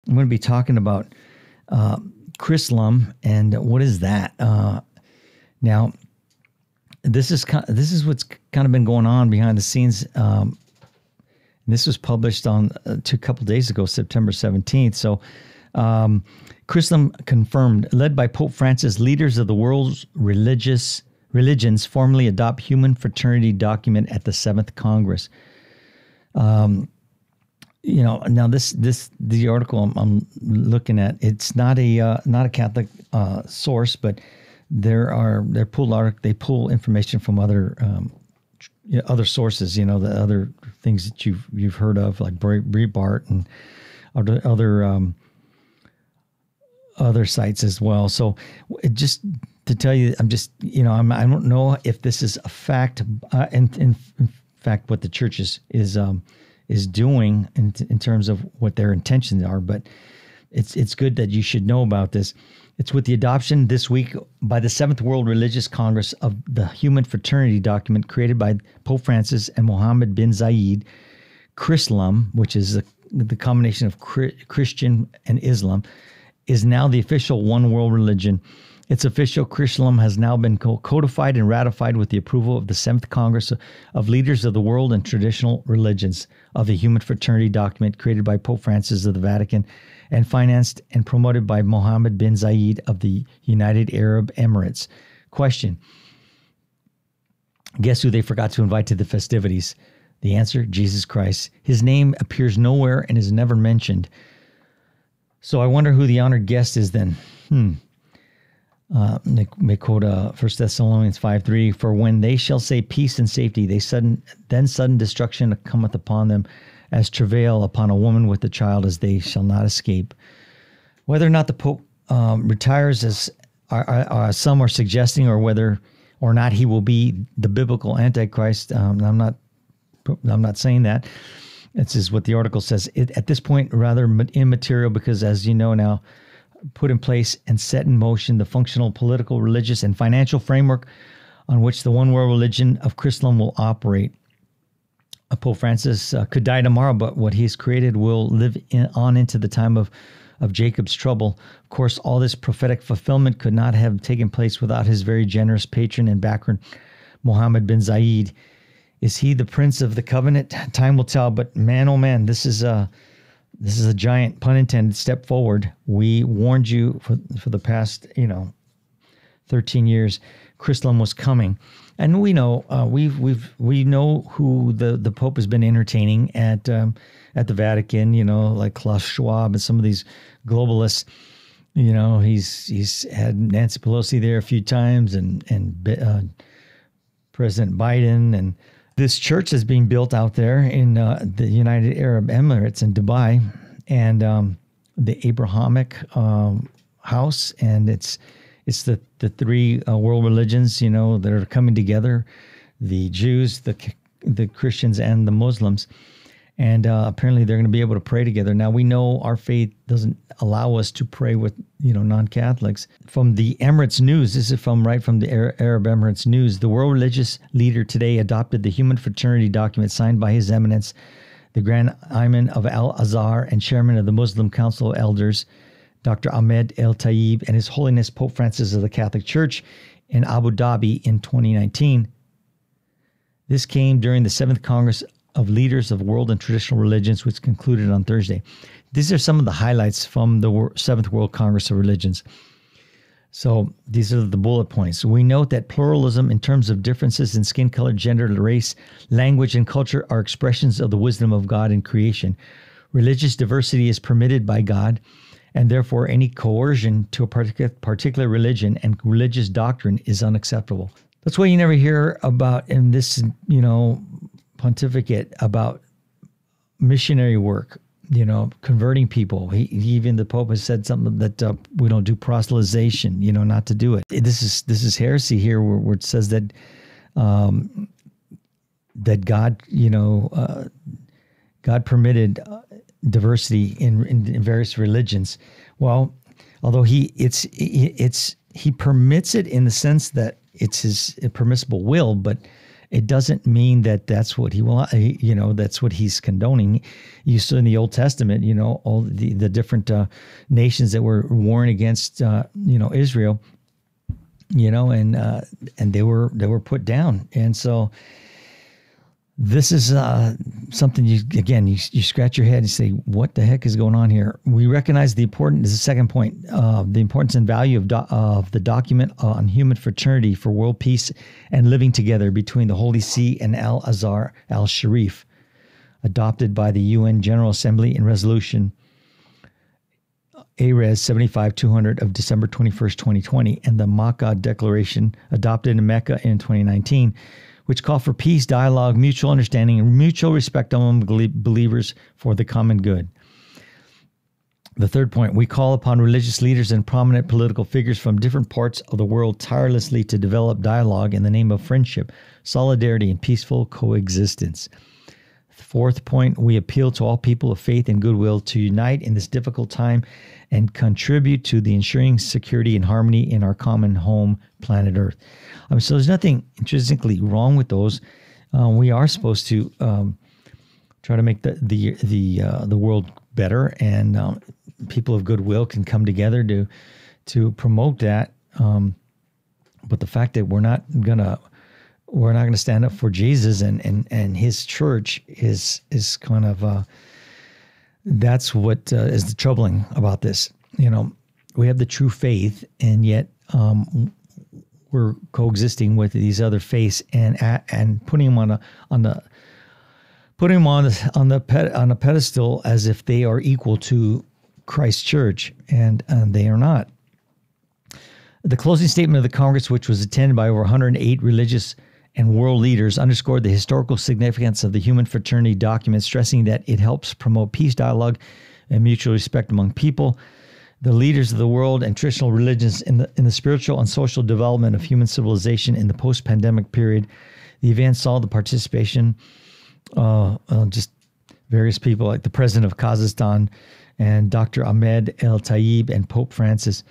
I'm going to be talking about Chrislam, and what is that? Now, this is what's kind of been going on behind the scenes. This was published on a couple days ago, September 17th. So, Chrislam confirmed, led by Pope Francis, leaders of the world's religions formally adopt human fraternity document at the 7th Congress. Now the article I'm looking at, it's not a Catholic source, but they pull information from other sources, the other things that you've heard of, like Breitbart and other sites as well. So just to tell you, I don't know if this is a fact. In fact, what the church is doing in terms of what their intentions are, but it's good that you should know about this. It's with the adoption this week by the 7th World Religious Congress of the Human Fraternity document created by Pope Francis and Mohammed bin Zayed. Chrislam, which is the combination of Christian and Islam, is now the official one world religion. Its official Chrislam has now been codified and ratified with the approval of the 7th Congress of Leaders of the World and Traditional Religions of the Human Fraternity document created by Pope Francis of the Vatican and financed and promoted by Mohammed bin Zayed of the United Arab Emirates. Question: guess who they forgot to invite to the festivities? The answer: Jesus Christ. His name appears nowhere and is never mentioned. So I wonder who the honored guest is then. May quote 1 Thessalonians 5:3, for when they shall say peace and safety, then sudden destruction cometh upon them as travail upon a woman with a child, as they shall not escape. Whether or not the Pope retires, as some are suggesting, or whether or not he will be the biblical Antichrist, I'm not saying that. This is what the article says. At this point, rather immaterial, because as you know now, put in place and set in motion the functional, political, religious, and financial framework on which the one world religion of Chrislam will operate. Pope Francis could die tomorrow, but what he's created will live on into the time of Jacob's trouble. Of course, all this prophetic fulfillment could not have taken place without his very generous patron and backer, Mohammed bin Zayed. Is he the Prince of the Covenant? Time will tell, but man, oh man, this is a giant, pun intended, step forward. We warned you for the past, 13 years, Chrislam was coming. And we know we know who the Pope has been entertaining at the Vatican, like Klaus Schwab and some of these globalists. He's had Nancy Pelosi there a few times, and President Biden, and this church is being built out there in the United Arab Emirates in Dubai, and the Abrahamic house, and it's the three world religions, that are coming together: the Jews, the Christians, and the Muslims. And apparently they're going to be able to pray together. Now, we know our faith doesn't allow us to pray with, non-Catholics. From the Emirates News, this is from the Arab Emirates News, the world religious leader today adopted the human fraternity document signed by His Eminence, the Grand Imam of Al-Azhar and chairman of the Muslim Council of Elders, Dr. Ahmed El-Tayyib, and His Holiness Pope Francis of the Catholic Church in Abu Dhabi in 2019. This came during the 7th Congress of Leaders of World and Traditional Religions, which concluded on Thursday. These are some of the highlights from the 7th World Congress of Religions. So these are the bullet points. We note that pluralism in terms of differences in skin color, gender, race, language, and culture are expressions of the wisdom of God in creation. Religious diversity is permitted by God, and therefore any coercion to a particular religion and religious doctrine is unacceptable. That's why you never hear about in this, pontificate about missionary work, converting people. Even the Pope has said something that we don't do proselytization, not to do it. This is heresy here, where it says that that God, God permitted diversity in various religions. Well, although he permits it in the sense that it's his permissible will, but it doesn't mean that that's what he will, that's what he's condoning. You saw in the Old Testament, all the different nations that were warring against, Israel, and they were put down. And so this is something you scratch your head and say, what the heck is going on here? We recognize the second point, the importance and value of the document on human fraternity for world peace and living together between the Holy See and Al-Azhar al-Sharif, adopted by the UN General Assembly in Resolution ARES 75-200 of December 21st, 2020, and the Makkah Declaration adopted in Mecca in 2019, which call for peace, dialogue, mutual understanding, and mutual respect among believers for the common good. The third point, we call upon religious leaders and prominent political figures from different parts of the world tirelessly to develop dialogue in the name of friendship, solidarity, and peaceful coexistence. Fourth point, we appeal to all people of faith and goodwill to unite in this difficult time and contribute to the ensuring security and harmony in our common home, planet Earth. So there's nothing intrinsically wrong with those. We are supposed to try to make the world better, and people of goodwill can come together to promote that. But the fact that we're not gonna stand up for Jesus and his church is kind of that's what is the troubling about this. We have the true faith, and yet we're coexisting with these other faiths and putting them on a pedestal as if they are equal to Christ's church, and they are not. The closing statement of the Congress, which was attended by over 108 religious and world leaders, underscored the historical significance of the human fraternity document, stressing that it helps promote peace, dialogue, and mutual respect among people. The leaders of the world and traditional religions in the spiritual and social development of human civilization in the post-pandemic period. The event saw the participation just various people like the president of Kazakhstan and Dr. Ahmed El Tayyib and Pope Francis.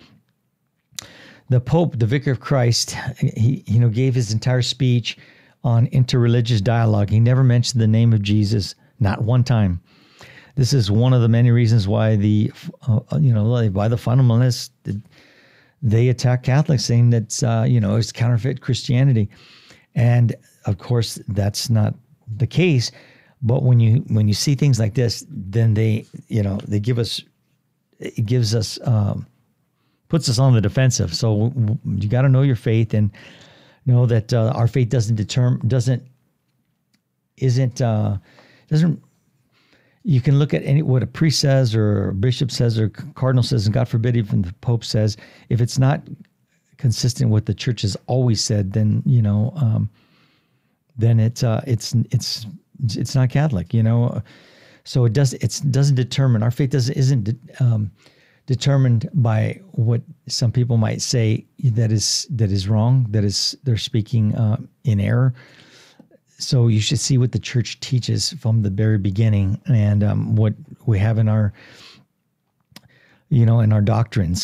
The Pope, the Vicar of Christ, he gave his entire speech on interreligious dialogue. He never mentioned the name of Jesus, not one time. This is one of the many reasons why the fundamentalists, they attack Catholics, saying that it's counterfeit Christianity, and of course that's not the case. But when you see things like this, then they puts us on the defensive. So you got to know your faith and know that our faith doesn't. You can look at what a priest says or a bishop says or a cardinal says, and God forbid even the Pope says, if it's not consistent with the church has always said, then it's not Catholic. So it doesn't determine, our faith isn't determined by what some people might say that is wrong, they're speaking in error. So you should see what the church teaches from the very beginning, and what we have in our, in our doctrines.